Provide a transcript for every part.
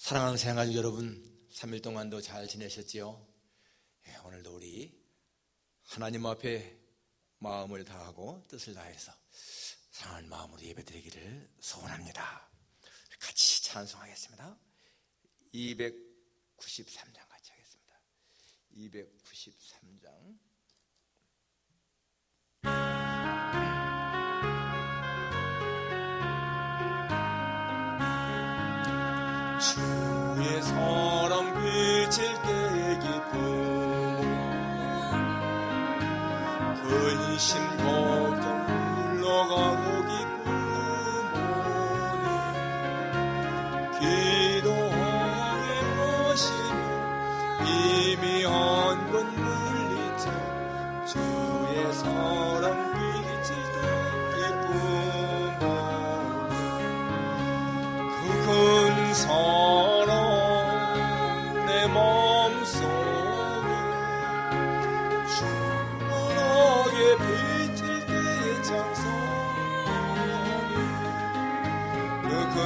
사랑하는 생활 여러분, 3일 동안도 잘 지내셨지요? 오늘도 우리 하나님 앞에 마음을 다하고 뜻을 다해서 사랑하는 마음으로 예배드리기를 소원합니다. 같이 찬송하겠습니다. 293장 같이 하겠습니다. 293장. 주의 사랑 비칠 때의 기쁨, 근심 걱정 물러가고 기쁨, 기도하게 하시며 희미한 건 물리쳐 주의 사랑 비칠 때의 기쁨, 그 사랑 내 마음속에 충만하게 비칠 때의 찬송이, 그 큰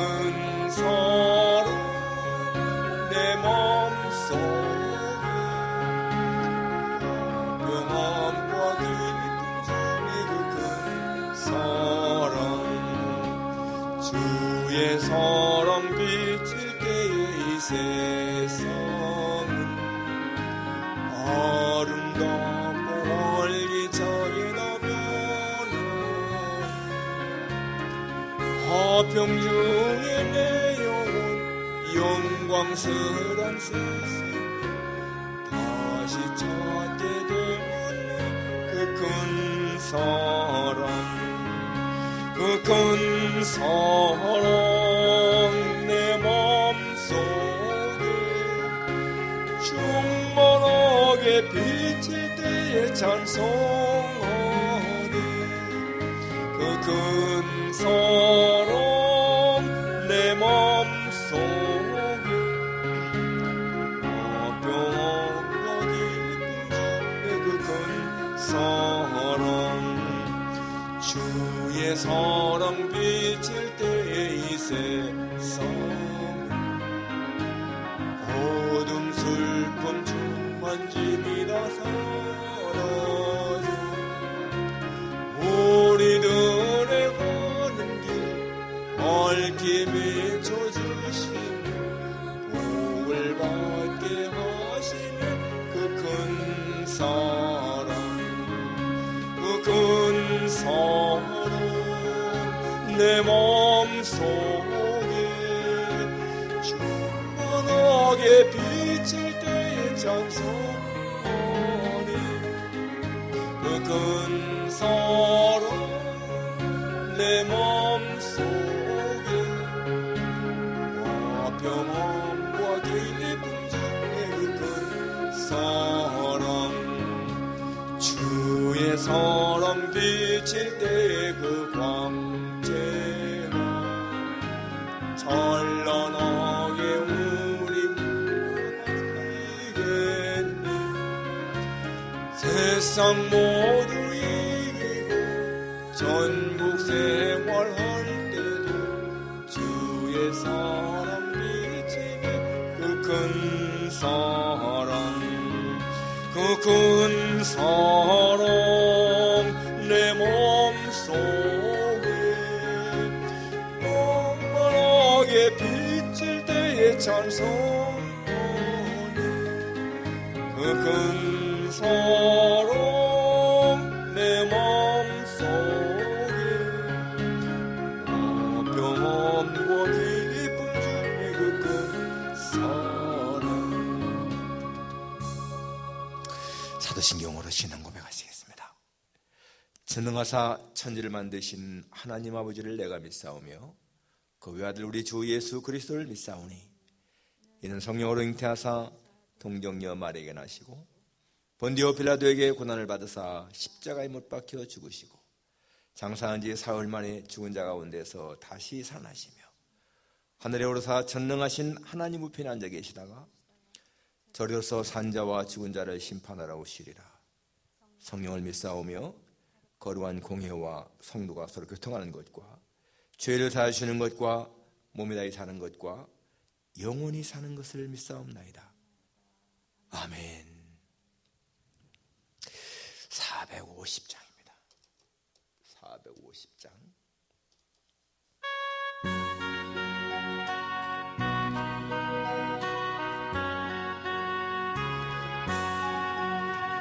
사랑 내 마음속에 평안과 기쁨 중에 그 큰 사랑, 주의 사랑 비칠 때의 이 세상은 아름답고 활기차게 나면 화평 중에 내 영혼 영광스런 세상에 다시 찾게 되는 그 큰 사랑, 그 큰 사랑 내 마음속에 충만하게 비칠 때의 찬송하네, 그 큰 사랑 내 마음속에 평안과 기쁨 중에 그 큰 사랑, 주의 사랑 비칠 때의 이 세상은 어둠 슬픔 충만 짐이 다 사라져 우리들의 가는 길 밝게 비춰주시며 복을 받게 하시는 그 큰 사랑, 그 큰 사랑 내 마음속에 충만하게 비칠 때의 찬송하네, 그 큰 사랑 내 마음속에 화평함과 기쁨 중에 그 큰 사랑, 주의 사랑 비칠 때의 그 광채가 찬란하게 우리 살겠네, 세상 모두 이기고 전국 생활할 때도 주의 사랑 비치네, 그 큰 사랑, 그 큰 사랑 내 마음속에 영원하게 비칠 때의 찬송하네, 그 큰 사랑 내 마음속에 평안과 기쁨 중에 그 큰 사랑. 사도신경으로 신앙 고백하시겠습니다. 전능하사 천지를 만드신 하나님 아버지를 내가 믿사오며 그 외아들 우리 주 예수 그리스도를 믿사오니 이는 성령으로 잉태하사 동정녀 마리아에게 나시고 본디오 빌라도에게 고난을 받으사 십자가에 못 박혀 죽으시고 장사한 지 사흘 만에 죽은 자 가운데서 다시 살아나시며 하늘에 오르사 전능하신 하나님 우편에 앉아 계시다가 저리로서 산자와 죽은 자를 심판하러 오시리라. 성령을 믿사오며 거룩한 공회와 성도가 서로 교통하는 것과 죄를 사하시는 것과 몸이 다히 사는 것과 영원히 사는 것을 믿사옵나이다. 아멘. 450장입니다. 450장.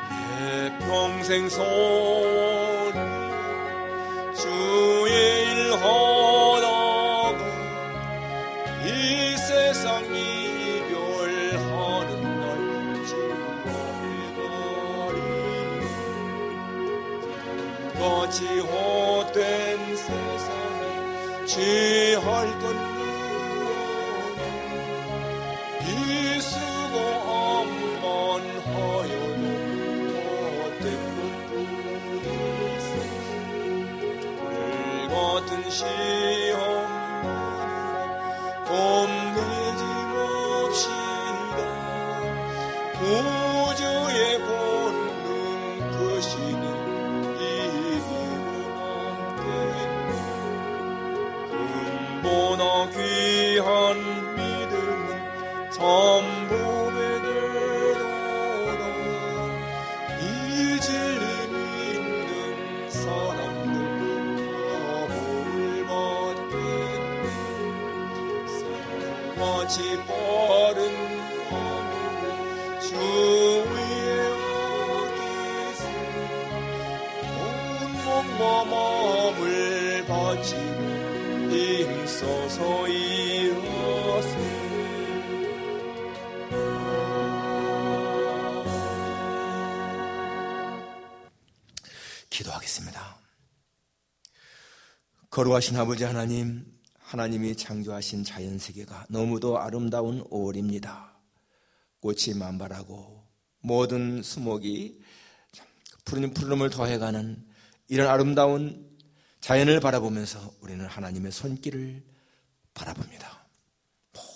내 평생 소리 주의 일 하다가 이 세상 이별하는 날 주 앞에 가리 같이 헛된 세상에 취할 것 이 수고 암만 하여도 헛된 것뿐이세 불같은 시험만으로 겁내지 맙시다. 구주의 권능 그 신에 이기고 남겠네. 금보나 귀한 믿음은 참범에 되도다. 이 진리 믿는 사람들 다 복을 받겠네. 새같이 빠른 화물을 주 위에 어기세 온 몸과 마음을 바치고 힘써서 일하세. 기도하겠습니다. 거룩하신 아버지 하나님, 하나님이 창조하신 자연세계가 너무도 아름다운 5월입니다. 꽃이 만발하고 모든 수목이 푸름을 더해가는 이런 아름다운 자연을 바라보면서 우리는 하나님의 손길을 바라봅니다.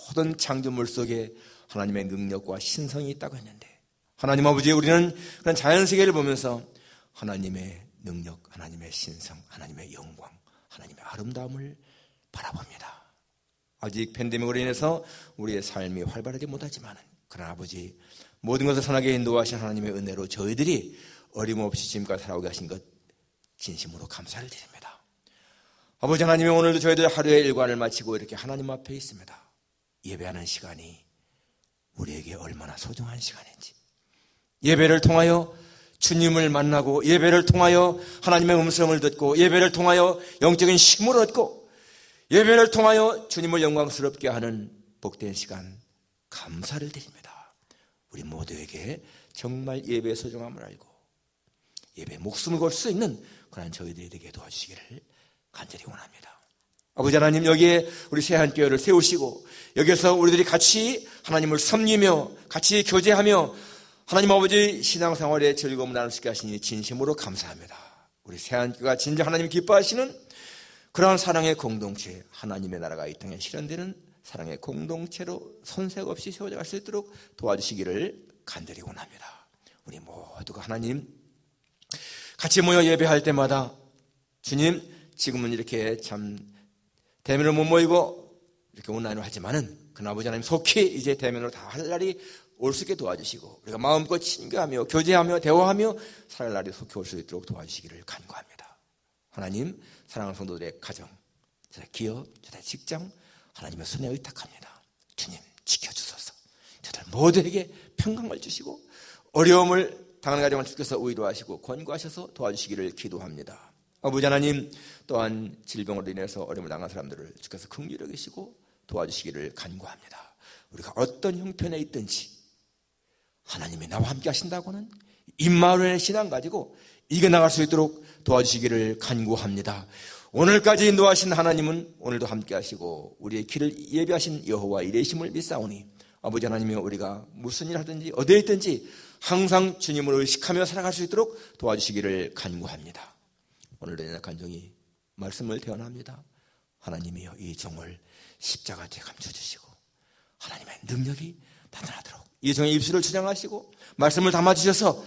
모든 창조물 속에 하나님의 능력과 신성이 있다고 했는데, 하나님 아버지, 우리는 그런 자연세계를 보면서 하나님의 능력, 하나님의 신성, 하나님의 영광, 하나님의 아름다움을 바라봅니다. 아직 팬데믹으로 인해서 우리의 삶이 활발하지 못하지만, 그러나 아버지, 모든 것을 선하게 인도하신 하나님의 은혜로 저희들이 어림없이 지금까지 살아오게 하신 것 진심으로 감사를 드립니다. 아버지 하나님이 오늘도 저희들 하루의 일과를 마치고 이렇게 하나님 앞에 있습니다. 예배하는 시간이 우리에게 얼마나 소중한 시간인지, 예배를 통하여 주님을 만나고, 예배를 통하여 하나님의 음성을 듣고, 예배를 통하여 영적인 힘을 얻고, 예배를 통하여 주님을 영광스럽게 하는 복된 시간 감사를 드립니다. 우리 모두에게 정말 예배의 소중함을 알고 예배에 목숨을 걸 수 있는 그런 저희들이 되게 도와주시기를 간절히 원합니다. 아버지 하나님, 여기에 우리 새한교회를 세우시고 여기서 우리들이 같이 하나님을 섬기며 같이 교제하며 하나님 아버지 신앙생활의 즐거움을 나눌 수 있게 하시니 진심으로 감사합니다. 우리 새한교회가 진정 하나님 기뻐하시는 그러한 사랑의 공동체, 하나님의 나라가 이 땅에 실현되는 사랑의 공동체로 손색 없이 세워져 갈 수 있도록 도와주시기를 간절히 원합니다. 우리 모두가 하나님 같이 모여 예배할 때마다 주님, 지금은 이렇게 참 대면으로 못 모이고 이렇게 온라인으로 하지만은 그러나 아버지 하나님 속히 이제 대면으로 다 할 날이 올 수 있게 도와주시고 우리가 마음껏 친교하며 교제하며 대화하며 살 날이 속히 올 수 있도록 도와주시기를 간구합니다. 하나님, 사랑하는 성도들의 가정, 기업, 직장 하나님의 손에 의탁합니다. 주님 지켜주소서. 저들 모두에게 평강을 주시고 어려움을 당하는 가정을 주께서 위로하시고 권고하셔서 도와주시기를 기도합니다. 아버지 하나님, 또한 질병으로 인해서 어려움을 당한 사람들을 주께서 긍휼히 여기시고 도와주시기를 간구합니다. 우리가 어떤 형편에 있든지 하나님이 나와 함께 하신다고는 임마누엘의 신앙 가지고 이겨나갈 수 있도록 도와주시기를 간구합니다. 오늘까지 인도하신 하나님은 오늘도 함께 하시고 우리의 길을 예비하신 여호와 이레심을 믿사오니 아버지 하나님이 우리가 무슨 일 하든지 어디에 있든지 항상 주님을 의식하며 살아갈 수 있도록 도와주시기를 간구합니다. 오늘도 연약한 종이 말씀을 대언합니다. 하나님이여, 이 종을 십자가 뒤에 감춰주시고 하나님의 능력이 나타나도록 이 종의 입술을 주장하시고 말씀을 담아주셔서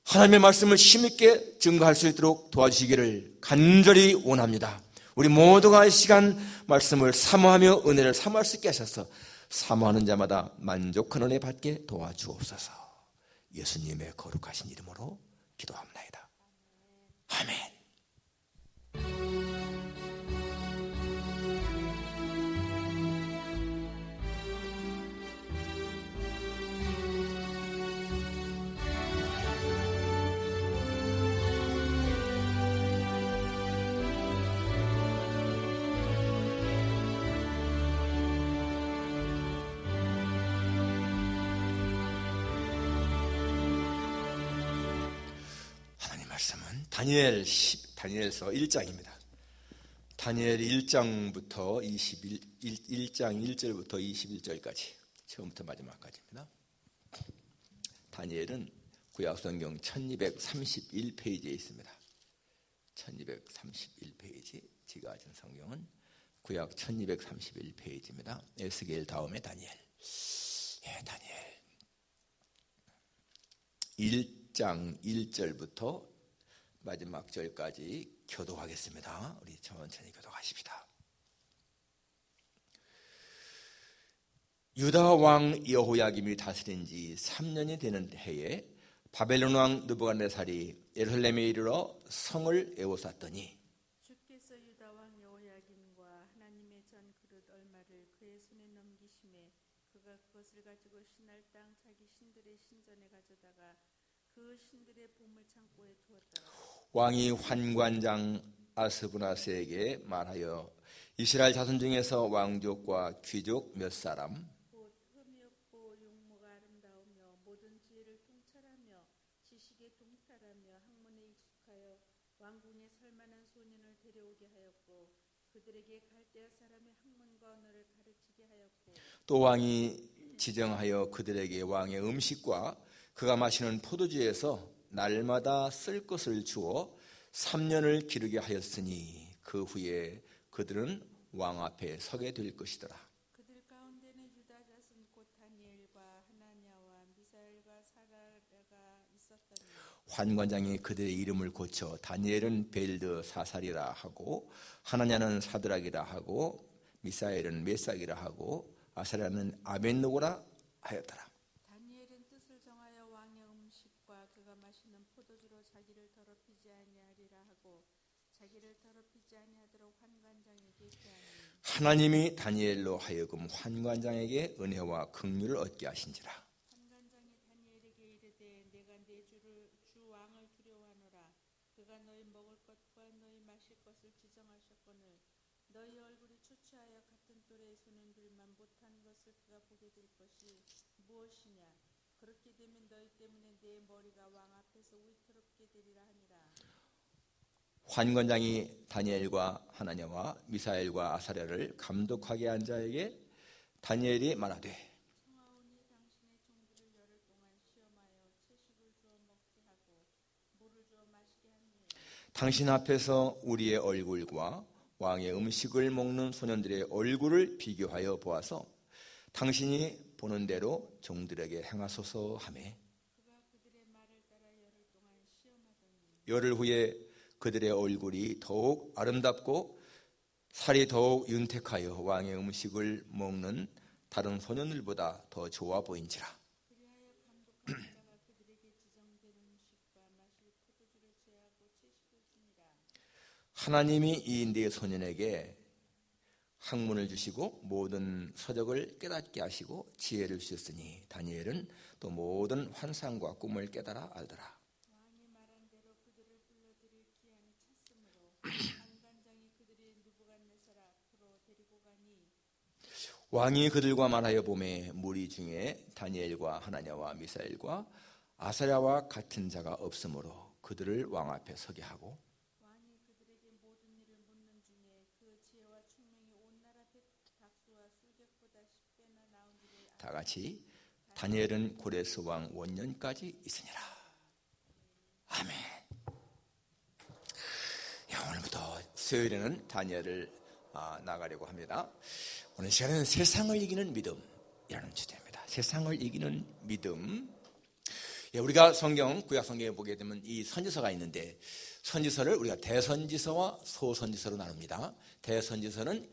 하나님의 말씀을 힘있게 증거할 수 있도록 도와주시기를 간절히 원합니다. 우리 모두가 이 시간 말씀을 사모하며 은혜를 사모할 수 있게 하셔서 사모하는 자마다 만족하는 은혜 받게 도와주옵소서. 예수님의 거룩하신 이름으로 기도합나이다. 아멘. 다니엘서 1장입니다. 다니엘 1장부터 1장 1절부터 21절까지 처음부터 마지막까지입니다. 다니엘은 구약성경 1231페이지에 있습니다. 1231페이지, 제가 가진 성경은 구약 1231페이지입니다. 에스겔 다음에 다니엘. 다니엘 1장 1절부터 마지막 절까지 교독하겠습니다. 우리 천천히 교독하십시다. 유다 왕 여호야김이 다스린 지 3년이 되는 해에 바벨론 왕 느부갓네살이 예루살렘에 이르러 성을 에워쌌더니 주께서 유다 왕 여호야김과 하나님의 전 그릇 얼마를 그의 손에 넘기심에 그가 그것을 가지고 신할 땅 자기 신들의 신전에 가져다가 그 신들의 보물 창고에 두었더라. 왕이 환관장 아스부나스에게 말하여 이스라엘 자손 중에서 왕족과 귀족 몇 사람 곧 흠이 없고 용모가 아름다우며 모든 지혜를 통찰하며 지식에 동탈하며 학문에 익숙하여 왕궁에 살만한 소년을 데려오게 하였고 그들에게 갈대아 사람의 학문과 언어를 가르치게 하였고 또 왕이 지정하여 그들에게 왕의 음식과 그가 마시는 포도주에서 날마다 쓸 것을 주어 3년을 기르게 하였으니 그 후에 그들은 왕 앞에 서게 될 것이더라. 그들 가운데는 유다 자손 곧 다니엘과 하나냐와 미사엘과 사라가 있었더니 환관장이 그들의 이름을 고쳐 다니엘은 벨드 사살이라 하고 하나냐는 사드락이라 하고 미사엘은 메삭이라 하고 아사랴는 아벤노고라 하였더라. 다니엘은 뜻을 정하여 왕의 음식과 그가 마시는 포도주로 자기를 더럽히지 아니하리라 하고 자기를 더럽히지 아니하도록 환관장에게 제하니 하나님이 다니엘로 하여금 환관장에게 은혜와 긍휼을 얻게 하신지라. 환관장이 다니엘에게 이르되 내가 내 주 왕을 두려워하노라. 그가 너희 먹을 것과 너희 마실 것을 지정하셨거늘 너희 얼굴이 초췌하여 같은 또래의 소년들만 못한 것을 그가 보게 될 것이 무엇이냐. 그렇게 되면 너희 때문에 내 머리가 왕 앞에서 위태롭게 되리라 하니라. 환관장이 다니엘과 하나냐와 미사엘과 아사랴를 감독하게 한 자에게 다니엘이 말하되 청하오니 당신의 종들을 열흘 동안 시험하여 채식을 주어 먹게 하고 물을 주어 마시게 하니 당신 앞에서 우리의 얼굴과 왕의 음식을 먹는 소년들의 얼굴을 비교하여 보아서 당신이 보는 대로 종들에게 행하소서 하매 그가 그들의 말을 따라 열흘 동안 시험하더니 열흘 후에 그들의 얼굴이 더욱 아름답고 살이 더욱 윤택하여 왕의 음식을 먹는 다른 소년들보다 더 좋아 보인지라. 그리하여 감독하는 자가 그들에게 지정된 음식과 마실 포도주를 제하고 채식을 주니라. 하나님이 이 네 소년에게 학문을 주시고 모든 서적을 깨닫게 하시고 지혜를 주셨으니 다니엘은 또 모든 환상과 꿈을 깨달아 알더라. 왕이 말한 대로 그들을 불러들일 기한이 찼으므로 환관장이 그들이 느부갓네살 앞으로 데리고 가니 왕이 그들과 말하여 보매 무리 중에 다니엘과 하나냐와 미사엘과 아사랴와 같은 자가 없으므로 그들을 왕 앞에 서게 하고 왕이 그들에게 모든 일을 묻는 중에 그 지혜와 총명이 온 나라 박수와 술객보다 10배나 나온지를 다 같이 다니엘은 고레스 왕 원년까지 있으니라. 아멘. 오늘부터 수요일에는 다니엘을 나가려고 합니다. 오늘 시간에는 세상을 이기는 믿음이라는 주제입니다. 세상을 이기는 믿음. 우리가 구약 성경에 보게 되면 이 선지서가 있는데 선지서를 우리가 대선지서와 소선지서로 나눕니다. 대선지서는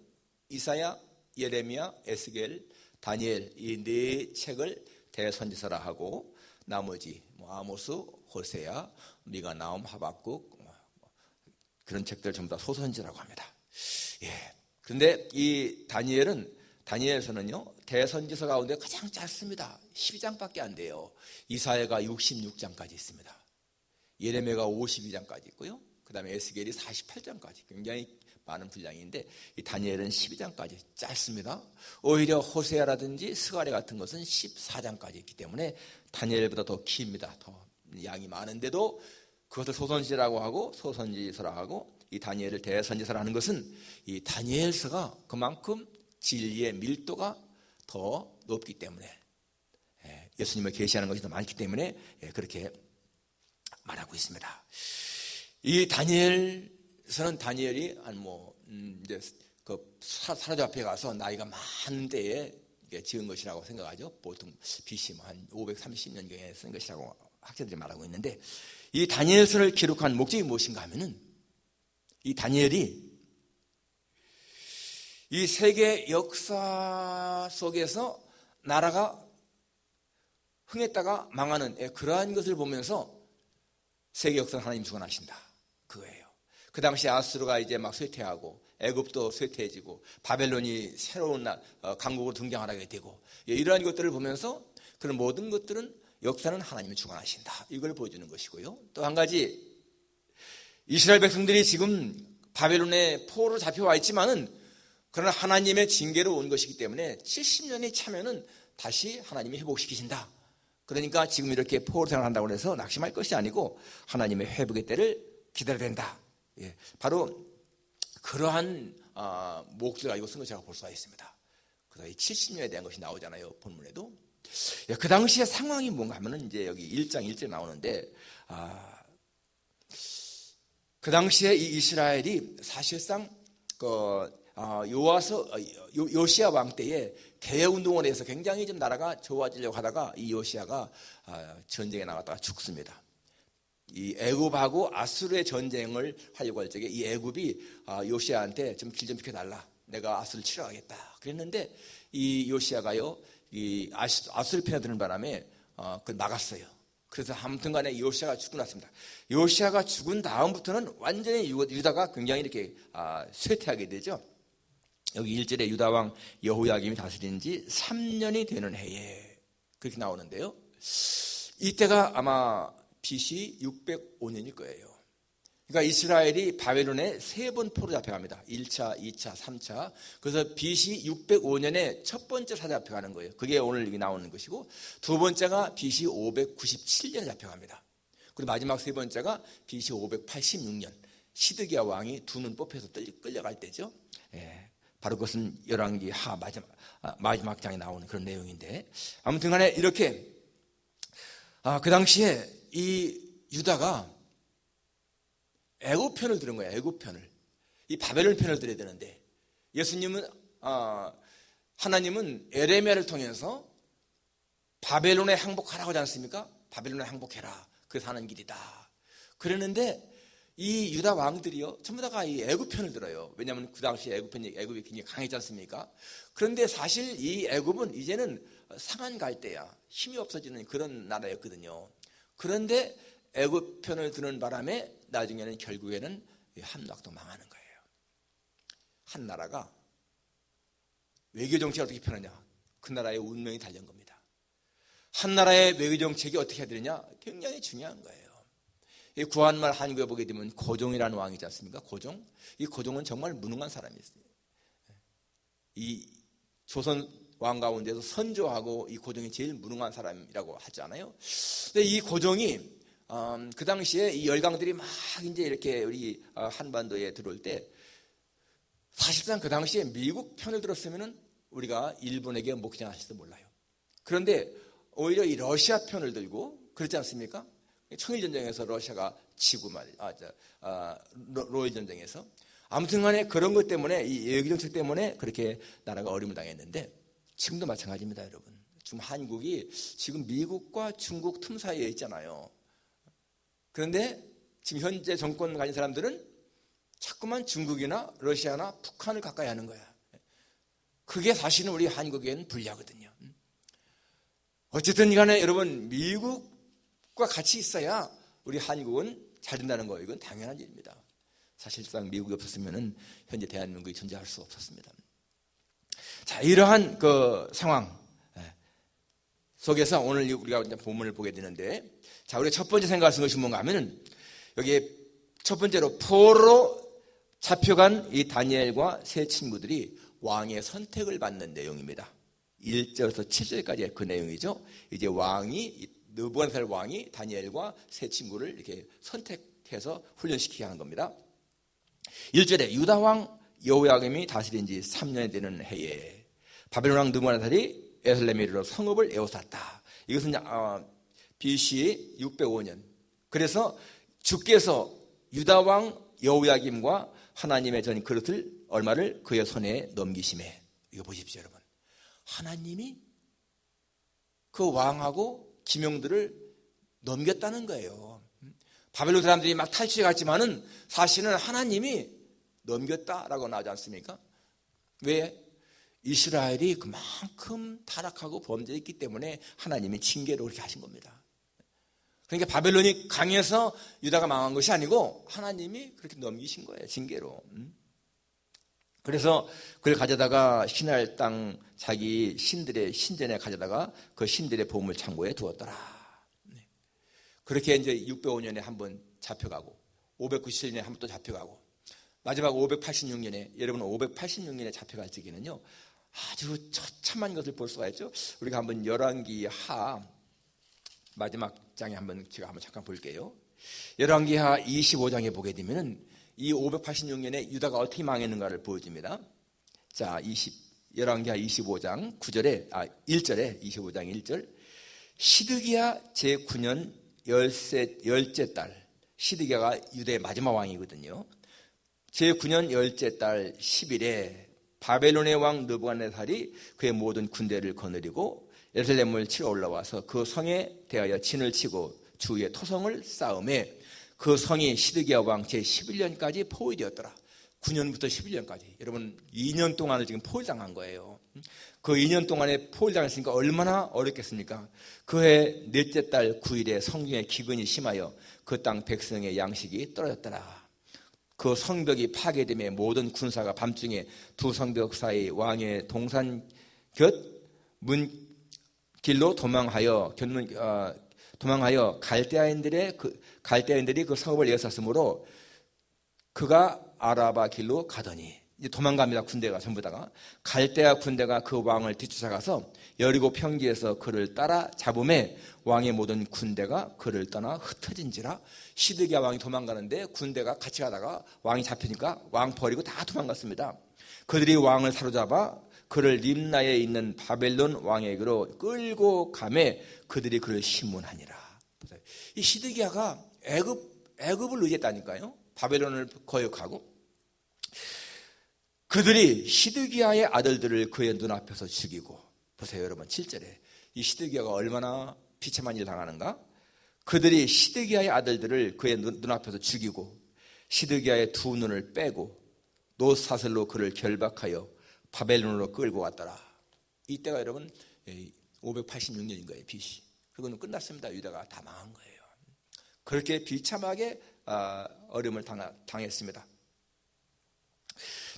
이사야, 예레미야, 에스겔, 다니엘 이 네 책을 대선지서라 하고 나머지 아모스, 호세아, 미가, 나움, 하박국 그런 책들 전부 다 소선지라고 합니다. 예. 그런데 이 다니엘서는요 대선지서 가운데 가장 짧습니다. 12장밖에 안 돼요. 이사야가 66장까지 있습니다. 예레미야가 52장까지 있고요. 그 다음에 에스겔이 48장까지 굉장히 많은 분량인데 이 다니엘은 12장까지 짧습니다. 오히려 호세아라든지 스가랴 같은 것은 14장까지 있기 때문에 다니엘보다 더 깁니다. 더 양이 많은데도 그것을 소선지라고 하고 소선지서라 하고 이 다니엘을 대선지서라 하는 것은 이 다니엘서가 그만큼 진리의 밀도가 더 높기 때문에 예수님을 계시하는 것이 더 많기 때문에 그렇게 말하고 있습니다. 이 다니엘서는 다니엘이 이제 그 사라조 앞에 가서 나이가 많은 때에 지은 것이라고 생각하죠. 보통 BC 한 530년경에 쓴 것이라고 학자들이 말하고 있는데 이 다니엘서를 기록한 목적이 무엇인가 하면은 이 다니엘이 이 세계 역사 속에서 나라가 흥했다가 망하는 그러한 것을 보면서 세계 역사는 하나님 주관하신다 그거예요. 그 당시 아수르가 이제 막 쇠퇴하고 애굽도 쇠퇴해지고 바벨론이 새로운 강국으로 등장하게 되고 이러한 것들을 보면서 그런 모든 것들은 역사는 하나님이 주관하신다 이걸 보여주는 것이고요. 또 한 가지 이스라엘 백성들이 지금 바벨론의 포로로 잡혀와 있지만은 그러나 하나님의 징계로 온 것이기 때문에 70년이 차면은 다시 하나님이 회복시키신다. 그러니까 지금 이렇게 포로 생활한다고 해서 낙심할 것이 아니고 하나님의 회복의 때를 기다려야 된다. 예, 바로 그러한 목적을 가지고 쓴 것이라고 볼 수가 있습니다. 그래서 이 70년에 대한 것이 나오잖아요. 본문에도. 예, 그 당시의 상황이 뭔가 하면은 이제 여기 1장 1절에 나오는데 그 당시에 이 이스라엘이 사실상 요시야 왕 때에 개혁운동을 해서 굉장히 좀 나라가 좋아지려고 하다가 이 요시야가 전쟁에 나갔다가 죽습니다. 이 애굽하고 아수르의 전쟁을 하려고 할 적에 이 애굽이 요시야한테 좀 길 좀 비켜달라. 내가 아수르를 치러 가겠다. 그랬는데 이 요시야가요, 이 아수르 편에 드는 바람에 그걸 막았어요. 그래서 아무튼 간에 요시야가 죽고 났습니다. 요시야가 죽은 다음부터는 완전히 유다가 굉장히 이렇게 쇠퇴하게 되죠. 여기 1절에 유다왕 여호야김이 다스린 지 3년이 되는 해에 그렇게 나오는데요. 이때가 아마 BC 605년일 거예요. 그러니까 이스라엘이 바벨론에 3번 포로 잡혀갑니다. 1차, 2차, 3차. 그래서 BC 605년에 첫 번째 사잡혀가는 거예요. 그게 오늘 여기 나오는 것이고 두 번째가 BC 597년에 잡혀갑니다. 그리고 마지막 세 번째가 BC 586년 시드기야 왕이 두 눈 뽑혀서 끌려갈 때죠. 예, 바로 그것은 열왕기 하 마지막 장에 나오는 그런 내용인데 아무튼 간에 이렇게 그 당시에 이 유다가 애굽 편을 들은 거예요. 애굽 편을. 이 바벨론 편을 들어야 되는데 예수님은 하나님은 에레미야를 통해서 바벨론에 항복하라고 하지 않습니까? 바벨론에 항복해라. 그래서 하는 길이다. 그러는데 이 유다 왕들이요 전부 다가 이 애굽 편을 들어요. 왜냐하면 그 당시 애굽이 굉장히 강했지 않습니까? 그런데 사실 이 애굽은 이제는 상한 갈대야 힘이 없어지는 그런 나라였거든요. 그런데 애굽 편을 드는 바람에 나중에는 결국에는 함락도 망하는 거예요. 한 나라가 외교 정책이 어떻게 펴느냐 그 나라의 운명이 달린 겁니다. 한 나라의 외교 정책이 어떻게 해야 되느냐 굉장히 중요한 거예요. 이 구한말 한국에 보게 되면 고종이라는 왕이지 않습니까? 고종. 이 고종은 정말 무능한 사람이었어요. 이 조선 왕 가운데서 선조하고 이 고종이 제일 무능한 사람이라고 하잖아요. 근데 이 고종이 그 당시에 이 열강들이 막 이제 이렇게 우리 한반도에 들어올 때 사실상 그 당시에 미국 편을 들었으면은 우리가 일본에게 목전할지도 몰라요. 그런데 오히려 이 러시아 편을 들고 그렇지 않습니까? 청일전쟁에서 러시아가 지고 로일전쟁에서 아무튼 간에 그런 것 때문에 이 외교정책 때문에 그렇게 나라가 어려움을 당했는데 지금도 마찬가지입니다. 여러분. 지금 한국이 지금 미국과 중국 틈 사이에 있잖아요. 그런데 지금 현재 정권 가진 사람들은 자꾸만 중국이나 러시아나 북한을 가까이 하는 거야. 그게 사실은 우리 한국에는 불리하거든요. 어쨌든 간에 여러분, 미국과 같이 있어야 우리 한국은 잘 된다는 거, 이건 당연한 일입니다. 사실상 미국이 없었으면 현재 대한민국이 존재할 수 없었습니다. 자, 이러한 그 상황 속에서 오늘 우리가 이제 본문을 보게 되는데, 자, 우리가 첫 번째 생각할 것이 뭔가 하면은, 여기에 첫 번째로 포로로 잡혀간 이 다니엘과 세 친구들이 왕의 선택을 받는 내용입니다. 1절에서 7절까지의 그 내용이죠. 이제 느부갓네살 왕이 다니엘과 세 친구를 이렇게 선택해서 훈련시키게 하는 겁니다. 1절에 유다 왕 여호야김이 다스린 지 3년이 되는 해에 바벨론 왕 느부갓네살이 에슬렘에 이르러 성읍을 에워쌌다. 이것은 BC 605년. 그래서 주께서 유다 왕 여호야김과 하나님의 전 그릇을 얼마를 그의 손에 넘기심에, 이거 보십시오 여러분. 하나님이 그 왕하고 기명들을 넘겼다는 거예요. 바벨론 사람들이 막 탈취해 갔지만은 사실은 하나님이 넘겼다라고 나오지 않습니까? 왜? 이스라엘이 그만큼 타락하고 범죄했기 때문에 하나님이 징계로 그렇게 하신 겁니다. 그러니까 바벨론이 강해서 유다가 망한 것이 아니고 하나님이 그렇게 넘기신 거예요, 징계로. 그래서 그걸 가져다가 신할 땅 자기 신들의 신전에 가져다가 그 신들의 보물 창고에 두었더라. 그렇게 이제 605년에 한번 잡혀가고 597년에 한 번 또 잡혀가고 마지막 586년에, 여러분 586년에 잡혀갈 적에는요 아주 처참한 것을 볼 수가 있죠. 우리가 한번 열왕기하 마지막 장에 제가 한번 잠깐 볼게요. 열왕기하 25장에 보게 되면은 이 586년에 유다가 어떻게 망했는가를 보여줍니다. 자, 열왕기하 25장 1절에 25장 1절. 시드기야 제9년 열째 달, 시드기야가 유다의 마지막 왕이거든요. 제9년 열째 달 10일에 바벨론의 왕 느부갓네살이 그의 모든 군대를 거느리고 예루살렘을 치러 올라와서 그 성에 대하여 진을 치고 주위에 토성을 쌓음에 그 성이 시드기야 왕 제11년까지 포위되었더라. 9년부터 11년까지. 여러분 2년 동안을 지금 포위당한 거예요. 그 2년 동안에 포위당했으니까 얼마나 어렵겠습니까? 그해 넷째 달 9일에 성중에 기근이 심하여 그 땅 백성의 양식이 떨어졌더라. 그 성벽이 파괴됨에 모든 군사가 밤중에 두 성벽 사이 왕의 동산 곁 문길로 도망하여 갈대아인들이 그 성읍을 에워쌌으므로 그가 아라바 길로 가더니, 이제 도망갑니다. 군대가 전부 다가 갈대아 군대가 그 왕을 뒤쫓아가서 여리고 평지에서 그를 따라 잡음에 왕의 모든 군대가 그를 떠나 흩어진지라. 시드기야 왕이 도망가는데 군대가 같이 가다가 왕이 잡히니까 왕 버리고 다 도망갔습니다. 그들이 왕을 사로잡아 그를 림나에 있는 바벨론 왕에게로 끌고 가매 그들이 그를 심문하니라. 이 시드기야가 애굽을 의지했다니까요. 바벨론을 거역하고 그들이 시드기야의 아들들을 그의 눈앞에서 죽이고, 보세요 여러분 7절에 이 시드기야가 얼마나 비참한 일을 당하는가. 그들이 시드기야의 아들들을 그의 눈앞에서 죽이고 시드기야의 두 눈을 빼고 노사슬로 그를 결박하여 바벨론으로 끌고 왔더라. 이때가 여러분 586년인 거예요, BC. 그거는 끝났습니다. 유다가 다 망한 거예요. 그렇게 비참하게 어려움을 당했습니다.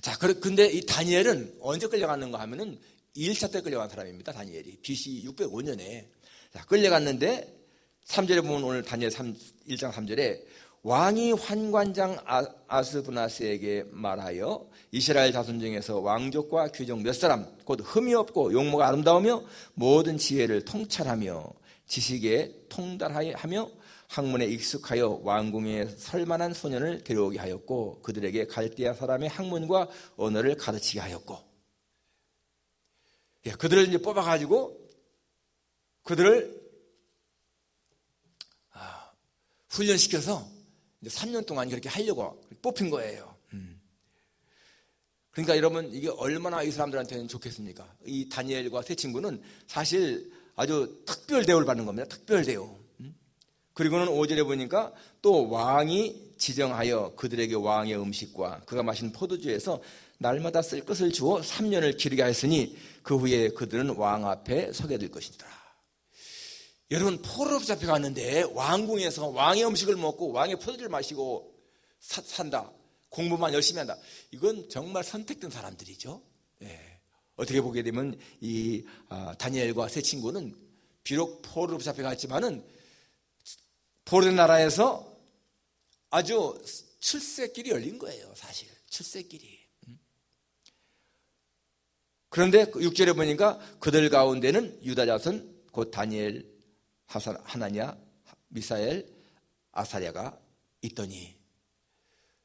자, 근데 이 다니엘은 언제 끌려갔는가 하면은 1차 때 끌려간 사람입니다. 다니엘이 BC 605년에 끌려갔는데 3절에 보면 오늘 다니엘 1장 3절에 왕이 환관장 아스부나스에게 말하여 이스라엘 자손 중에서 왕족과 귀족 몇 사람 곧 흠이 없고 용모가 아름다우며 모든 지혜를 통찰하며 지식에 통달하며 학문에 익숙하여 왕궁에 설만한 소년을 데려오게 하였고 그들에게 갈대아 사람의 학문과 언어를 가르치게 하였고, 그들을 이제 뽑아가지고 그들을 훈련시켜서 이제 3년 동안 그렇게 하려고 뽑힌 거예요. 그러니까 여러분 이게 얼마나 이 사람들한테는 좋겠습니까? 이 다니엘과 세 친구는 사실 아주 특별 대우를 받는 겁니다. 특별 대우. 그리고는 5절에 보니까 또 왕이 지정하여 그들에게 왕의 음식과 그가 마신 포도주에서 날마다 쓸 것을 주어 3년을 기르게 하였으니 그 후에 그들은 왕 앞에 서게 될 것이더라. 여러분, 포로로 잡혀갔는데 왕궁에서 왕의 음식을 먹고 왕의 포도주를 마시고 산다. 공부만 열심히 한다. 이건 정말 선택된 사람들이죠. 예. 어떻게 보게 되면 이 다니엘과 세 친구는 비록 포로로 잡혀갔지만은 포로된 나라에서 아주 출세길이 열린 거예요. 사실 출세길이. 그런데 6절에 보니까 그들 가운데는 유다 자손 곧 다니엘, 하나냐, 미사엘, 아사랴가 있더니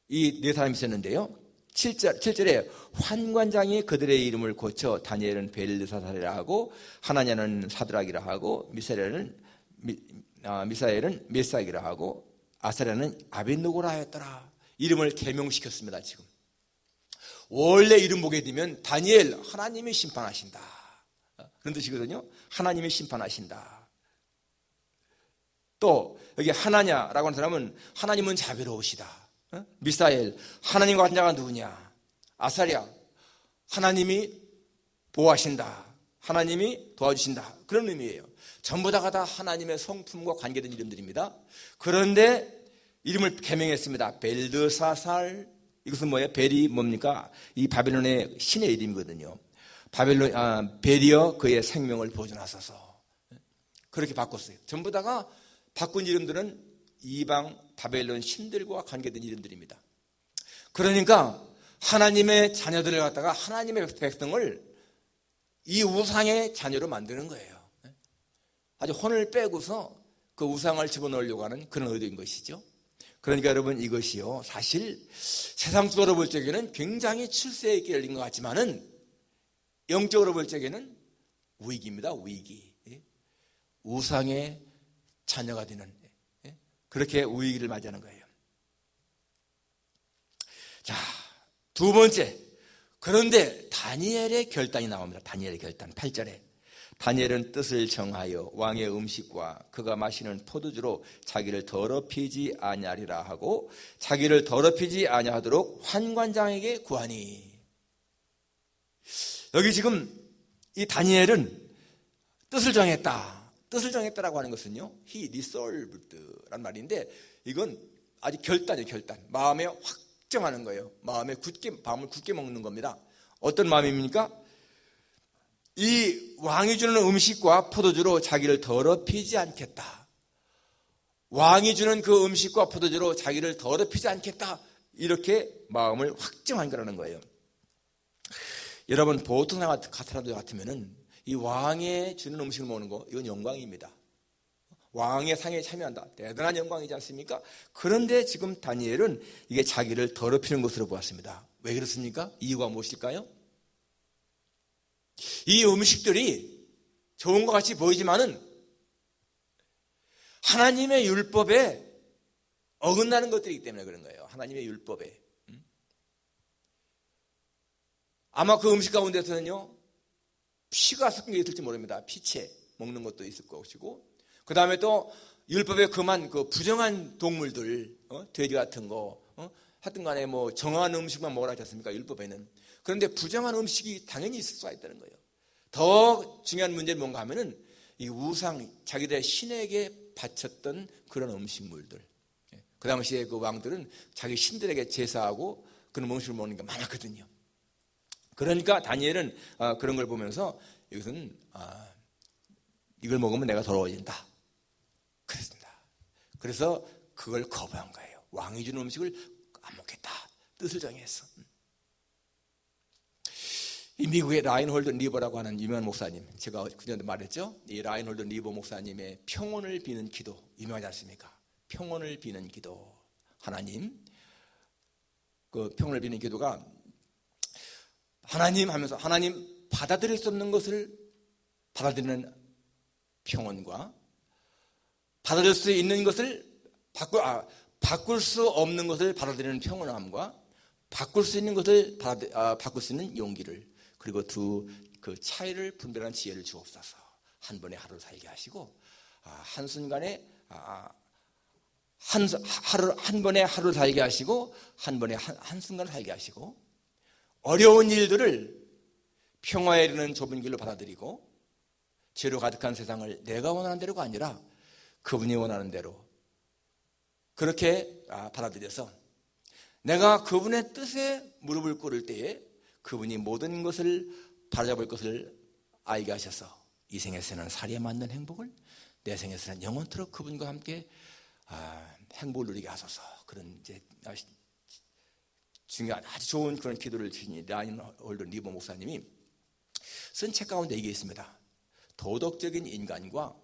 이 네 사람이 있었는데요. 7절에 환관장이 그들의 이름을 고쳐 다니엘은 벨르사살이라 하고 하나냐는 사드락이라 하고 미사엘은 메삭이라 하고 아사랴는 아벤노고라 하였더라. 이름을 개명시켰습니다. 지금 원래 이름 보게 되면 다니엘, 하나님이 심판하신다, 그런 뜻이거든요. 하나님이 심판하신다. 또 여기 하나냐라고 하는 사람은 하나님은 자비로우시다. 미사엘, 하나님과 같은 자가 누구냐. 아사랴, 하나님이 보호하신다, 하나님이 도와주신다, 그런 의미예요. 전부 다가 다 하나님의 성품과 관계된 이름들입니다. 그런데 이름을 개명했습니다. 벨드사살. 이것은 뭐예요? 벨이 뭡니까? 이 바벨론의 신의 이름이거든요. 벨이여 그의 생명을 보존하소서. 그렇게 바꿨어요. 전부 다가 바꾼 이름들은 이방 바벨론 신들과 관계된 이름들입니다. 그러니까 하나님의 자녀들을 갖다가 하나님의 백성을 이 우상의 자녀로 만드는 거예요. 아주 혼을 빼고서 그 우상을 집어넣으려고 하는 그런 의도인 것이죠. 그러니까 여러분, 이것이요, 사실 세상적으로 볼 적에는 굉장히 출세에 있게 열린 것 같지만은 영적으로 볼 적에는 위기입니다. 위기. 우상의 자녀가 되는, 그렇게 위기를 맞이하는 거예요. 자, 두 번째, 그런데 다니엘의 결단이 나옵니다. 다니엘의 결단 8절에 다니엘은 뜻을 정하여 왕의 음식과 그가 마시는 포도주로 자기를 더럽히지 아니하리라 하고 자기를 더럽히지 아니하도록 환관장에게 구하니. 여기 지금 이 다니엘은 뜻을 정했다. 뜻을 정했다라고 하는 것은요, he resolved란 말인데 이건 아주 결단이에요. 결단. 마음에 확정하는 거예요. 마음을 굳게 먹는 겁니다. 어떤 마음입니까? 이 왕이 주는 음식과 포도주로 자기를 더럽히지 않겠다. 왕이 주는 그 음식과 포도주로 자기를 더럽히지 않겠다. 이렇게 마음을 확정한 거라는 거예요. 여러분, 보통 사람들 같으면은 이 왕의 주는 음식을 먹는 거, 이건 영광입니다. 왕의 상에 참여한다. 대단한 영광이지 않습니까? 그런데 지금 다니엘은 이게 자기를 더럽히는 것으로 보았습니다. 왜 그렇습니까? 이유가 무엇일까요? 이 음식들이 좋은 것 같이 보이지만은 하나님의 율법에 어긋나는 것들이기 때문에 그런 거예요. 하나님의 율법에. 아마 그 음식 가운데서는요, 피가 섞인 게 있을지 모릅니다. 피채 먹는 것도 있을 것이고, 그 다음에 또 율법에 금한 그 부정한 동물들, 돼지 같은 거, 하여튼 간에 뭐 정한 음식만 먹으라 하지 않습니까? 율법에는. 그런데 부정한 음식이 당연히 있을 수가 있다는 거예요. 더 중요한 문제는 뭔가 하면은 이 우상, 자기들의 신에게 바쳤던 그런 음식물들. 그 당시에 그 왕들은 자기 신들에게 제사하고 그런 음식을 먹는 게 많았거든요. 그러니까 다니엘은 그런 걸 보면서 이것은 이걸 먹으면 내가 더러워진다, 그랬습니다. 그래서 그걸 거부한 거예요. 왕이 주는 음식을 안 먹겠다, 뜻을 정했어. 이 미국의 라인홀드 리버라고 하는 유명한 목사님, 제가 그전에 말했죠. 이 라인홀드 리버 목사님의 평온을 비는 기도 유명하지 않습니까? 평온을 비는 기도. 하나님, 그 평온을 비는 기도가 하나님 하면서 하나님 받아들일 수 없는 것을 받아들이는 평온과 받아들일 수 있는 것을 바꿀 수 없는 것을 받아들이는 평온함과 바꿀 수 있는 것을 바꿀 수 있는 용기를, 그리고 그 차이를 분별하는 지혜를 주옵소서. 한 번에 하루 살게 하시고 한순간에 한 번에 하루 살게 하시고 한 번에 한순간 살게 하시고 어려운 일들을 평화에 이르는 좁은 길로 받아들이고 죄로 가득한 세상을 내가 원하는 대로가 아니라 그분이 원하는 대로 그렇게 받아들여서 내가 그분의 뜻에 무릎을 꿇을 때에 그분이 모든 것을 바라잡을 것을 알게 하셔서 이 생에서는 살에 맞는 행복을 내 생에서는 영원토록 그분과 함께 행복을 누리게 하소서. 그런 이제 중요한 아주 좋은 그런 기도를 주신 라인홀드 리버 목사님이 쓴 책 가운데 이게 있습니다. 도덕적인 인간과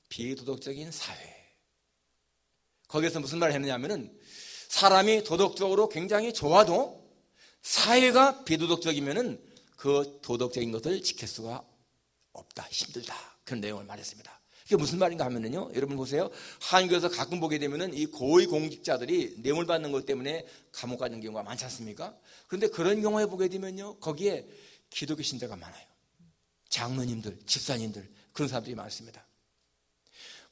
비도덕적인 사회. 거기에서 무슨 말을 했느냐면은 사람이 도덕적으로 굉장히 좋아도 사회가 비도덕적이면은 그 도덕적인 것을 지킬 수가 없다, 힘들다, 그런 내용을 말했습니다. 이게 무슨 말인가 하면은요, 여러분 보세요. 한국에서 가끔 보게 되면은 이 고위공직자들이 뇌물 받는 것 때문에 감옥 가는 경우가 많지 않습니까? 그런데 그런 경우에 보게 되면요, 거기에 기독교 신자가 많아요. 장로님들, 집사님들, 그런 사람들이 많습니다.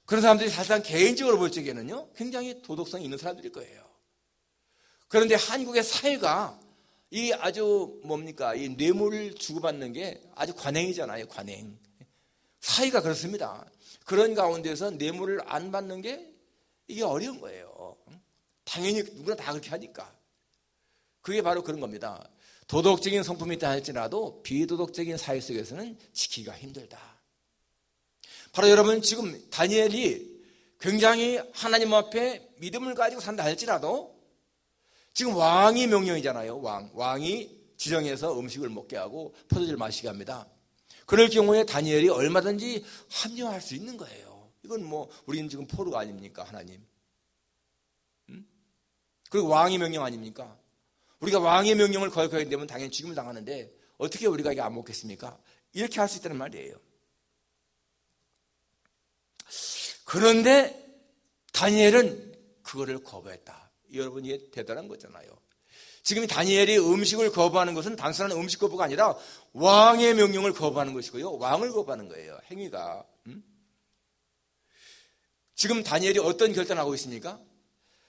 그런 사람들이 사실상 개인적으로 볼 적에는요, 굉장히 도덕성이 있는 사람들일 거예요. 그런데 한국의 사회가 이 아주 이 뇌물을 주고받는 게 아주 관행이잖아요, 관행. 사회가 그렇습니다. 그런 가운데서 뇌물을 안 받는 게 이게 어려운 거예요. 당연히 누구나 다 그렇게 하니까. 그게 바로 그런 겁니다. 도덕적인 성품이 있다 할지라도 비도덕적인 사회 속에서는 지키기가 힘들다. 바로 여러분 지금 다니엘이 굉장히 하나님 앞에 믿음을 가지고 산다 할지라도 지금 왕이 명령이잖아요. 왕이 지정해서 음식을 먹게 하고 포도주를 마시게 합니다. 그럴 경우에 다니엘이 얼마든지 합리화할 수 있는 거예요. 이건 우리는 지금 포로가 아닙니까, 하나님? 그리고 왕의 명령 아닙니까? 우리가 왕의 명령을 거역하게 되면 당연히 죽임을 당하는데 어떻게 우리가 이게 안 먹겠습니까? 이렇게 할 수 있다는 말이에요. 그런데 다니엘은 그거를 거부했다. 여러분 이게 대단한 거잖아요. 지금 다니엘이 음식을 거부하는 것은 단순한 음식 거부가 아니라 왕의 명령을 거부하는 것이고요. 왕을 거부하는 거예요. 행위가. 지금 다니엘이 어떤 결단을 하고 있습니까?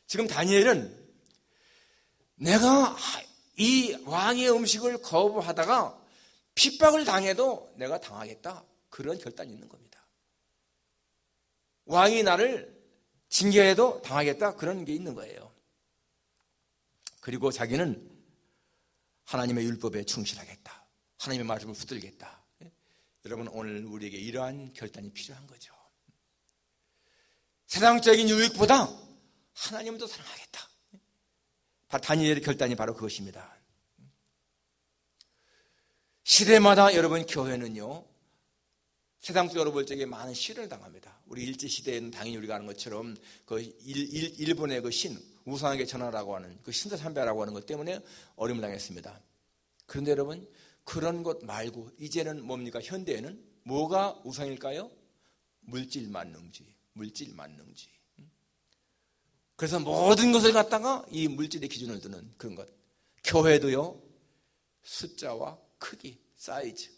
지금 다니엘은 내가 이 왕의 음식을 거부하다가 핍박을 당해도 내가 당하겠다. 그런 결단이 있는 겁니다. 왕이 나를 징계해도 당하겠다. 그런 게 있는 거예요. 그리고 자기는 하나님의 율법에 충실하겠다. 하나님의 말씀을 붙들겠다. 여러분 오늘 우리에게 이러한 결단이 필요한 거죠. 세상적인 유익보다 하나님을 더 사랑하겠다. 다니엘의 결단이 바로 그것입니다. 시대마다 여러분 교회는요, 세상적으로 볼 적에 많은 시련을 당합니다. 우리 일제시대에는 당연히 우리가 아는 것처럼 일본의 그 우상에게 전하라고 하는 그 신사참배라고 하는 것 때문에 어려움을 당했습니다. 그런데 여러분 그런 것 말고 이제는 뭡니까? 현대에는 뭐가 우상일까요? 물질 만능주의. 그래서 모든 것을 갖다가 이 물질의 기준을 두는 그런 것. 교회도요, 숫자와 크기, 사이즈.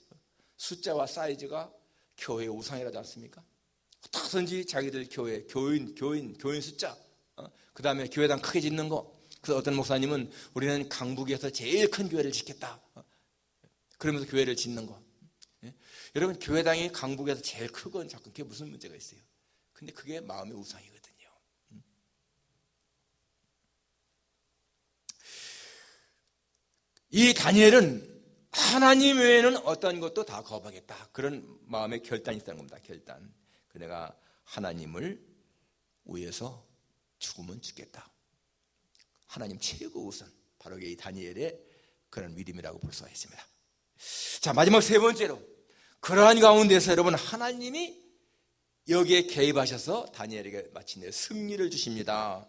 숫자와 사이즈가 교회의 우상이라지 않습니까? 어떻게든지 자기들 교인 숫자, 그 다음에 교회당 크게 짓는 거. 그래서 어떤 목사님은 우리는 강북에서 제일 큰 교회를 짓겠다. 그러면서 교회를 짓는 거. 여러분 교회당이 강북에서 제일 크건 작건 그게 무슨 문제가 있어요? 근데 그게 마음의 우상이거든요. 이 다니엘은 하나님 외에는 어떤 것도 다 거부하겠다. 그런 마음의 결단이 있다는 겁니다. 결단. 내가 하나님을 위해서 죽으면 죽겠다. 하나님 최고 우선. 바로 이 다니엘의 그런 믿음이라고 볼 수가 있습니다. 자, 마지막 세 번째로 그러한 가운데서 여러분 하나님이 여기에 개입하셔서 다니엘에게 마침내 승리를 주십니다.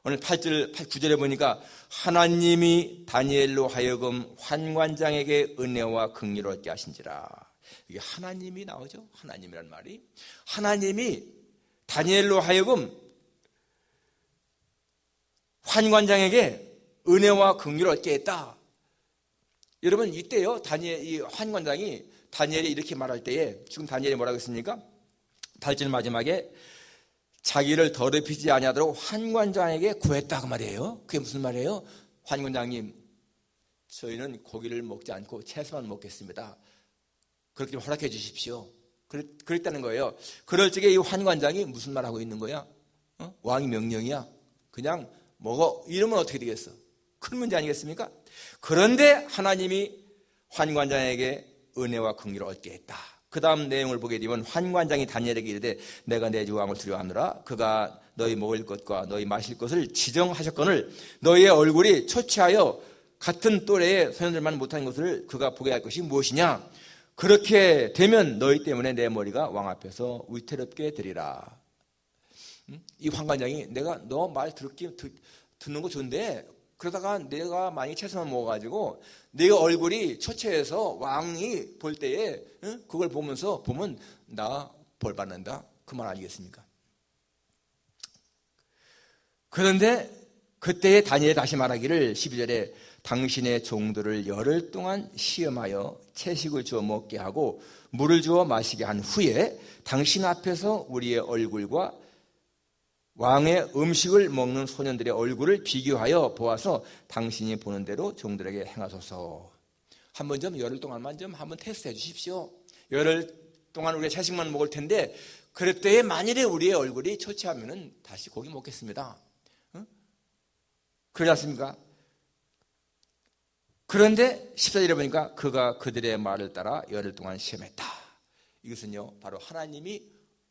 오늘 9절에 보니까 하나님이 다니엘로 하여금 환관장에게 은혜와 긍휼을 얻게 하신지라. 이게 하나님이 나오죠. 하나님이란 말이. 하나님이 다니엘로 하여금 환관장에게 은혜와 긍휼을 얻게 했다. 여러분 이때요, 이 환관장이 다니엘이 이렇게 말할 때에 지금 다니엘이 뭐라고 했습니까? 8절 마지막에 자기를 더럽히지 아니하도록 환관장에게 구했다 그 말이에요. 그게 무슨 말이에요? 환관장님, 저희는 고기를 먹지 않고 채소만 먹겠습니다. 그렇게 좀 허락해 주십시오. 그랬다는 거예요. 그럴 적에 이 환관장이 무슨 말하고 있는 거야? 왕이 명령이야. 그냥 먹어. 이러면 어떻게 되겠어? 큰 문제 아니겠습니까? 그런데 하나님이 환관장에게 은혜와 긍휼을 얻게 했다. 그 다음 내용을 보게 되면 환관장이 다니엘에게 이르되 내가 내 주 왕을 두려워하노라. 그가 너희 먹을 것과 너희 마실 것을 지정하셨거늘 너희의 얼굴이 초췌하여 같은 또래의 소년들만 못하는 것을 그가 보게 할 것이 무엇이냐. 그렇게 되면 너희 때문에 내 머리가 왕 앞에서 위태롭게 되리라. 이 환관장이 내가 너 말 듣는 거 좋은데 그러다가 내가 많이 채소만 먹어가지고 내 얼굴이 초췌해서 왕이 볼 때에 그걸 보면 나 벌 받는다. 그 말 아니겠습니까? 그런데 그때에 다니엘이 다시 말하기를 12절에 당신의 종들을 열흘 동안 시험하여 채식을 주어 먹게 하고 물을 주어 마시게 한 후에 당신 앞에서 우리의 얼굴과 왕의 음식을 먹는 소년들의 얼굴을 비교하여 보아서 당신이 보는 대로 종들에게 행하소서. 한번 좀 열흘 동안만 좀 한번 테스트해 주십시오. 열흘 동안 우리가 채식만 먹을 텐데 그럴 때에 만일에 우리의 얼굴이 초췌하면은 다시 고기 먹겠습니다. 그러지 않습니까? 그런데 14절에 보니까 그가 그들의 말을 따라 열흘 동안 시험했다. 이것은요 바로 하나님이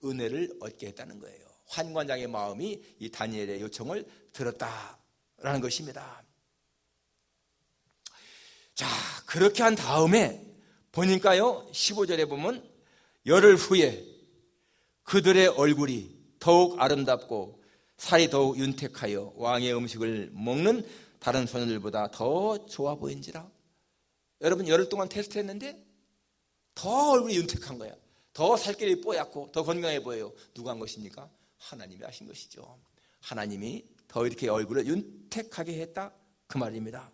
은혜를 얻게 했다는 거예요. 환관장의 마음이 이 다니엘의 요청을 들었다라는 것입니다. 자, 그렇게 한 다음에 보니까요 15절에 보면 열흘 후에 그들의 얼굴이 더욱 아름답고 살이 더욱 윤택하여 왕의 음식을 먹는 다른 소년들보다 더 좋아 보인지라. 여러분 열흘 동안 테스트했는데 더 얼굴이 윤택한 거야. 더 살결이 뽀얗고 더 건강해 보여요. 누가 한 것입니까? 하나님이 하신 것이죠. 하나님이 더 이렇게 얼굴을 윤택하게 했다 그 말입니다.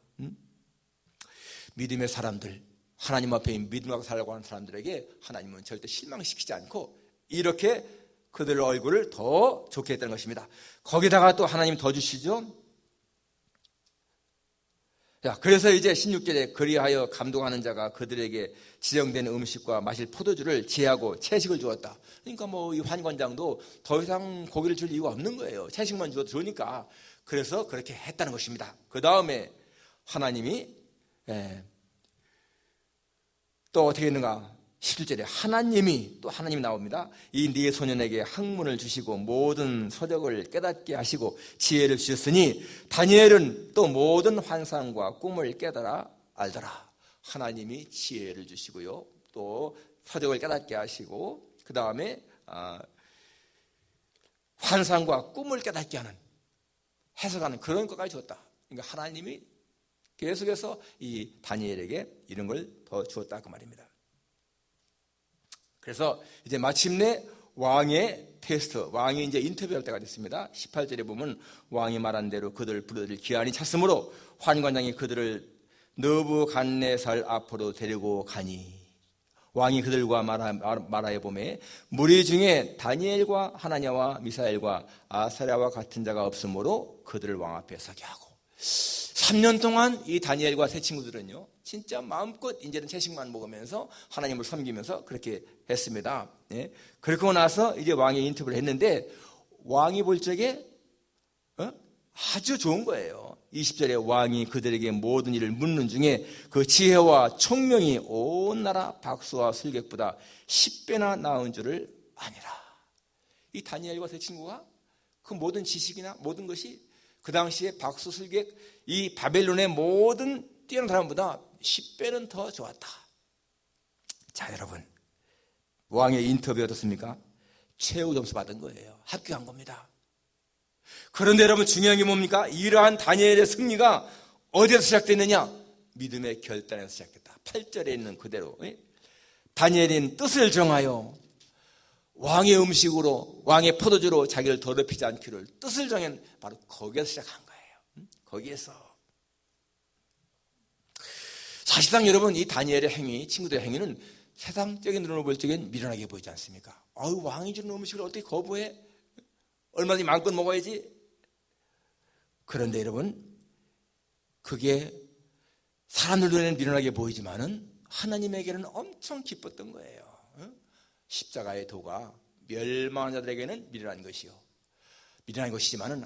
믿음의 사람들, 하나님 앞에 믿음하고 살려고 하는 사람들에게 하나님은 절대 실망시키지 않고 이렇게 그들의 얼굴을 더 좋게 했다는 것입니다. 거기다가 또 하나님 더 주시죠. 자, 그래서 이제 16절에 그리하여 감동하는 자가 그들에게 지정된 음식과 마실 포도주를 제하고 채식을 주었다. 그러니까 뭐 이 환관장도 더 이상 고기를 줄 이유가 없는 거예요. 채식만 주어도 좋으니까. 그래서 그렇게 했다는 것입니다. 그 다음에 하나님이 또 어떻게 했는가? 17절에 하나님이 나옵니다. 이 네 소년에게 학문을 주시고 모든 서적을 깨닫게 하시고 지혜를 주셨으니 다니엘은 또 모든 환상과 꿈을 깨달아 알더라. 하나님이 지혜를 주시고요. 또 서적을 깨닫게 하시고 그 다음에 환상과 꿈을 깨닫게 하는 해석하는 그런 것까지 줬다. 그러니까 하나님이 계속해서 이 다니엘에게 이런 걸 더 주었다 그 말입니다. 그래서 이제 마침내 왕의 테스트, 왕이 이제 인터뷰할 때가 됐습니다. 18절에 보면 왕이 말한 대로 그들을 부르들 기한이 찼으므로 환관장이 그들을 느부갓네살 앞으로 데리고 가니 왕이 그들과 말하여 보매 무리 중에 다니엘과 하나냐와 미사엘과 아사랴와 같은 자가 없으므로 그들을 왕 앞에 서게 하고 3년 동안 이 다니엘과 세 친구들은요 진짜 마음껏 이제는 채식만 먹으면서 하나님을 섬기면서 그렇게 했습니다. 예. 그러고 나서 이제 왕이 인터뷰를 했는데 왕이 볼 적에 아주 좋은 거예요. 20절에 왕이 그들에게 모든 일을 묻는 중에 그 지혜와 총명이 온 나라 박수와 술객보다 10배나 나은 줄을 아니라. 이 다니엘과 세 친구가 그 모든 지식이나 모든 것이 그 당시에 박수, 술객, 이 바벨론의 모든 뛰어난 사람보다 10배는 더 좋았다. 자, 여러분, 왕의 인터뷰 어떻습니까? 최고 점수 받은 거예요. 합격한 겁니다. 그런데 여러분 중요한 게 뭡니까? 이러한 다니엘의 승리가 어디에서 시작됐느냐? 믿음의 결단에서 시작됐다. 8절에 있는 그대로 다니엘은 뜻을 정하여 왕의 음식으로 왕의 포도주로 자기를 더럽히지 않기를 뜻을 정한 바로 거기에서 시작한 거예요. 거기에서 사실상 여러분 이 다니엘의 행위, 친구들의 행위는 세상적인 눈으로 볼 적엔 미련하게 보이지 않습니까? 왕이 주는 음식을 어떻게 거부해? 얼마든지 마음껏 먹어야지. 그런데 여러분, 그게 사람들 눈에는 미련하게 보이지만은 하나님에게는 엄청 기뻤던 거예요. 십자가의 도가 멸망한 자들에게는 미련한 것이요, 미련한 것이지만은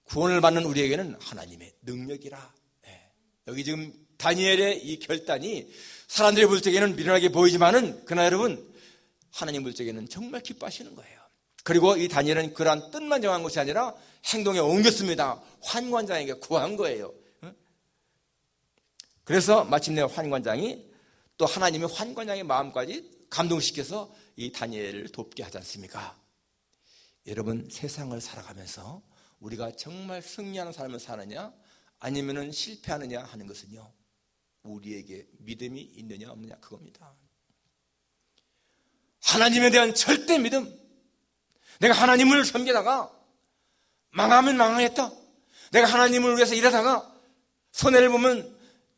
구원을 받는 우리에게는 하나님의 능력이라. 여기 지금 다니엘의 이 결단이 사람들이 볼 적에는 미련하게 보이지만은 그러나 여러분, 하나님 볼 적에는 정말 기뻐하시는 거예요. 그리고 이 다니엘은 그러한 뜻만 정한 것이 아니라 행동에 옮겼습니다. 환관장에게 구한 거예요. 그래서 마침내 환관장이 또 하나님의 환관장의 마음까지 감동시켜서 이 다니엘을 돕게 하지 않습니까? 여러분, 세상을 살아가면서 우리가 정말 승리하는 삶을 사느냐 아니면은 실패하느냐 하는 것은요, 우리에게 믿음이 있느냐 없느냐 그겁니다. 하나님에 대한 절대 믿음. 내가 하나님을 섬기다가 망하면 망하겠다, 내가 하나님을 위해서 일하다가 손해를 보면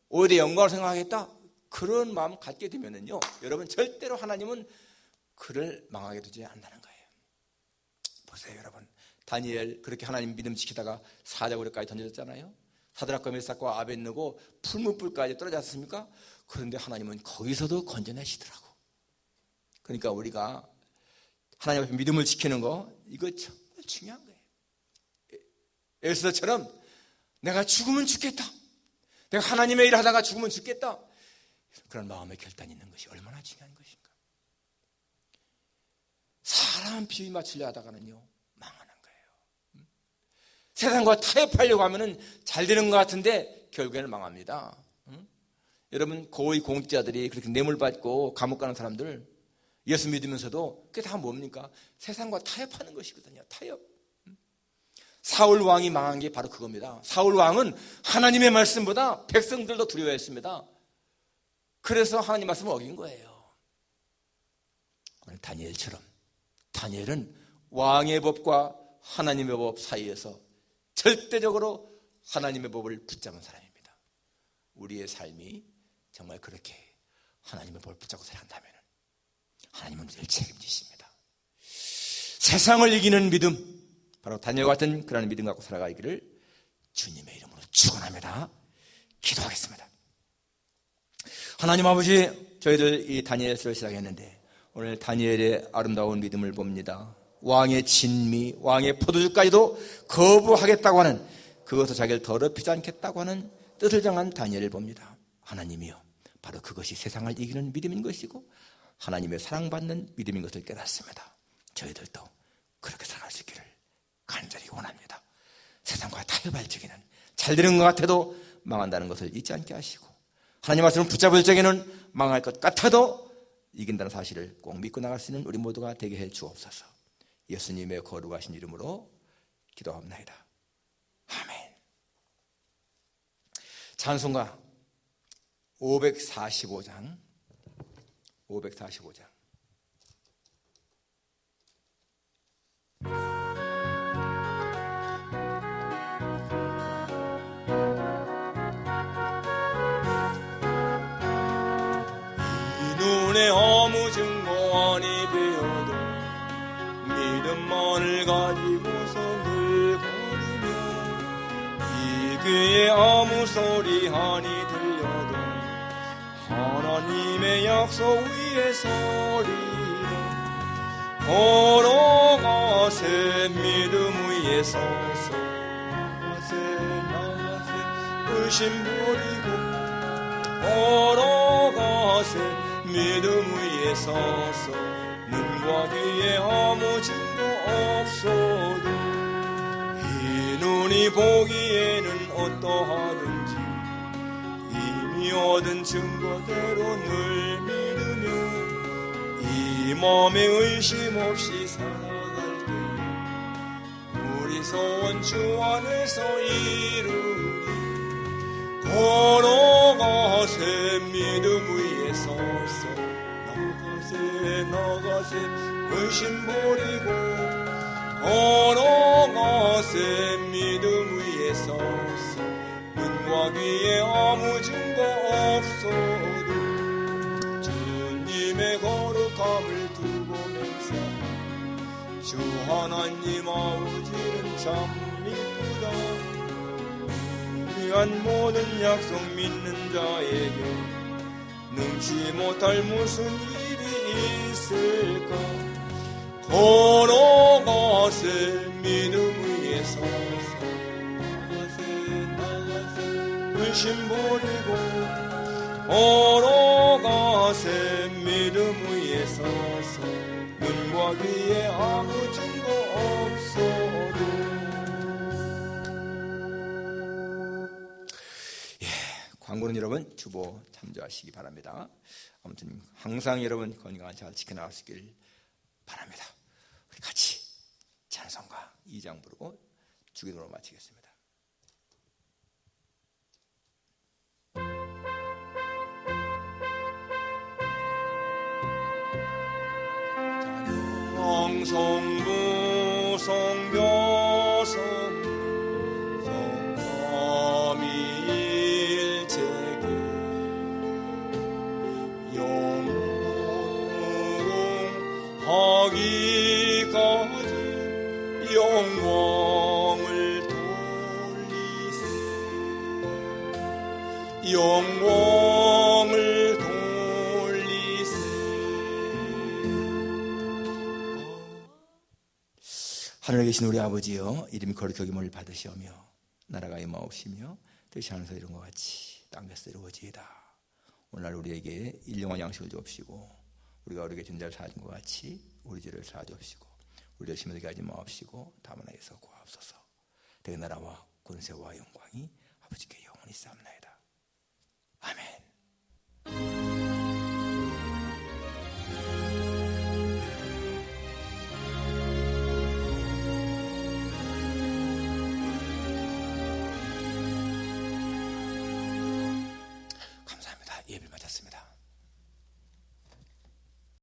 오히려 영광을 생각하겠다, 그런 마음 갖게 되면은요, 여러분, 절대로 하나님은 그를 망하게 두지 않는다는 거예요. 보세요, 여러분. 다니엘 그렇게 하나님 믿음 지키다가 사자굴에까지 던져졌잖아요. 사드락과 메삭과 아벳느고 풀무불까지 떨어졌습니까? 그런데 하나님은 거기서도 건져내시더라고. 그러니까 우리가 하나님 앞에 믿음을 지키는 거, 이거 정말 중요한 거예요. 에스더처럼 내가 죽으면 죽겠다, 내가 하나님의 일을 하다가 죽으면 죽겠다, 그런 마음의 결단이 있는 것이 얼마나 중요한 것인가. 사람 비유 맞추려 하다가는요, 망하는 거예요. 세상과 타협하려고 하면은 잘 되는 것 같은데 결국에는 망합니다. 여러분, 고위 공직자들이 그렇게 뇌물 받고 감옥 가는 사람들, 예수 믿으면서도 그게 다 뭡니까? 세상과 타협하는 것이거든요. 타협. 사울 왕이 망한 게 바로 그겁니다. 사울 왕은 하나님의 말씀보다 백성들도 두려워했습니다. 그래서 하나님 말씀을 어긴 거예요. 오늘 다니엘처럼 다니엘은 왕의 법과 하나님의 법 사이에서 절대적으로 하나님의 법을 붙잡은 사람입니다. 우리의 삶이 정말 그렇게 하나님의 법을 붙잡고 살아간다면 하나님은 우리를 책임지십니다. 세상을 이기는 믿음, 바로 다니엘과 같은 그런 믿음 갖고 살아가기를 주님의 이름으로 축원합니다. 기도하겠습니다. 하나님 아버지, 저희들 이 다니엘서를 시작했는데 오늘 다니엘의 아름다운 믿음을 봅니다. 왕의 진미, 왕의 포도주까지도 거부하겠다고 하는, 그것도 자기를 더럽히지 않겠다고 하는 뜻을 정한 다니엘을 봅니다. 하나님이요, 바로 그것이 세상을 이기는 믿음인 것이고 하나님의 사랑받는 믿음인 것을 깨닫습니다. 저희들도 그렇게 살아갈 수 있기를 간절히 원합니다. 세상과 타협할 적에는 잘 되는 것 같아도 망한다는 것을 잊지 않게 하시고, 하나님 말씀을 붙잡을 적에는 망할 것 같아도 이긴다는 사실을 꼭 믿고 나갈 수 있는 우리 모두가 되게 해 주옵소서. 예수님의 거룩하신 이름으로 기도합니다. 아멘. 찬송가 545장 눈에 아무 증거안이 되어도 믿음만을 가지고서 늘 걸으며, 이 귀에 아무 소리 안이 들려도 하나님의 약속 위에 서리라. 걸어가세 믿음 위에 서서, 나가세 의심 버리고, 걸어가세 믿음 위에 서서, 눈과 귀에 아무 증거 없어도 이 눈이 보기에는 어떠하든지 이미 얻은 증거대로 늘 믿으며, 이 몸에 의심 없이 살아갈 때 우리 소원 주 안에서 이루니. 걸어가세 믿음 위에 서서, 나가세 의심 버리고, 걸어가세 믿음 위에 서서, 눈과 귀에 아무 증거 없어도 주님의 거룩함을 두고 맹세하며 주 하나님 아버지는 참 이쁘다. 귀한 모든 약속 믿는 자에게 능치 못할 무슨 일이 있을까. 걸어가세 믿음 위에 서서 나가세 의심 버리고 걸어가세 믿음 위에 서서 눈과 귀에 아무 증거 없어도. 광고는 여러분 주보 참조하시기 바랍니다. 아무튼 항상 여러분 건강 잘 지켜나가시길 바랍니다. 우리 같이 찬송가 2장 부르고 주기도로 마치겠습니다. 성부 성교성 성삼위일체계 영원하기까지 영광을 돌리세. 영광을 돌리세. 하늘에 계신 우리 아버지여, 이름이 거룩히 여김을 받으시오며 나라가 임하옵시며 뜻이 하늘에서 이룬 것 같이 땅에서 이루어지이다. 오늘 우리에게 일용할 양식을 주옵시고 우리가 우리에게 진 자를 사준 것 같이 우리 죄를 사주옵시고 우리를 시험에 하지 마옵시고 다만 하에서 구하옵소서. 내 나라와 권세와 영광이 아버지께 영원히 쌓옵나이다. 아멘.